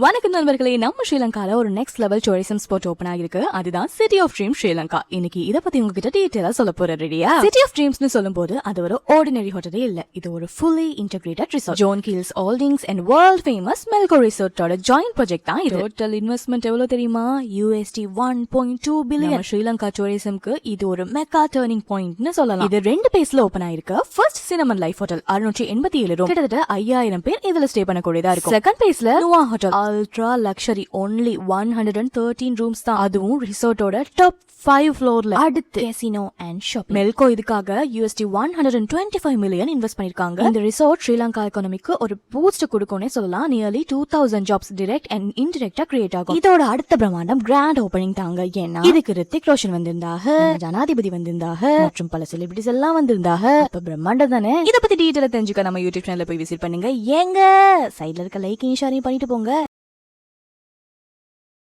வணக்கம் நண்பர்களே, நம்ம ஸ்ரீலங்கால ஒரு next level tourism spot open ஆகிருக்கு. அதுதான் சிட்டி ஆஃப் ட்ரீம் ஸ்ரீலங்கா. இன்னைக்கு இத பத்தி உங்ககிட்ட டீடைலா சொல்ல போறேன். ரெடியா? சிட்டி ஆஃப் ட்ரீம்ஸ்னு சொல்லும்போது அது ஒரு ஆர்டினரி ஹோட்டலே இல்ல, இது ஒரு fully integrated resort. John Keells Holdings and world famous Melco ரிசார்ட்டோட ஜாயிண்ட் ப்ராஜெக்ட் தான் இது. டோட்டல் இன்வெஸ்ட்மெண்ட் எவ்வளவு தெரியுமா? USD 1.2 billion. ஸ்ரீலங்கா டூரிசம்க்கு இது ஒரு மெகா டர்னிங் பாயிண்ட்னு சொல்லலாம். இது 2 பேஸ்ல ஓபன் ஆயிருக்கு. First Cinnamon Life hotel 687 room, கிட்டத்தட்ட 5000 பேர் இதுல ஸ்டே பண்ணக்கூடியதா இருக்கும். செகண்ட் பேஸ்ல Nuwa hotel ultra luxury, only 113 rooms தான், அதுவும் ரிசார்ட்டோட டாப் 5 ஃப்ளோர்ல. அடுத்து கேசினோ அண்ட் ஷாப்பிங். மெல்கோ இதுக்காக USD 125 மில்லியன் இன்வெஸ்ட் பண்ணிருக்காங்க. இந்த ரிசார்ட் ஸ்ரீலங்கா எக்கானமிக்கு ஒரு பூஸ்ட் கொடுக்கும்னே சொல்லலாம். நியர்லி 2000 ஜாப்ஸ் டைரக்ட் அண்ட் இன்டைரக்டா கிரியேட் ஆகும். இதோட அடுத்த பிரம்மாண்டம் கிராண்ட் ஓபனிங் தாங்க. ஏன்னா இதுக்கு ரித்திக் ரோஷன் வந்திருந்தாக, ஜனாதிபதி வந்திருந்தாக, மற்றும் பல செலிபிரிட்டிஸ் எல்லாம் வந்திருந்தாக. அப்ப பிரம்மாண்டம் தானே. இத பத்தி டீடைலா தெரிஞ்சுக்க நம்ம யூடியூப் சேனல்ல போய் விசிட் பண்ணுங்க. ஏங்க சைடுல இருக்க லைக்கையும் ஷேரையும் பண்ணிட்டு போங்க.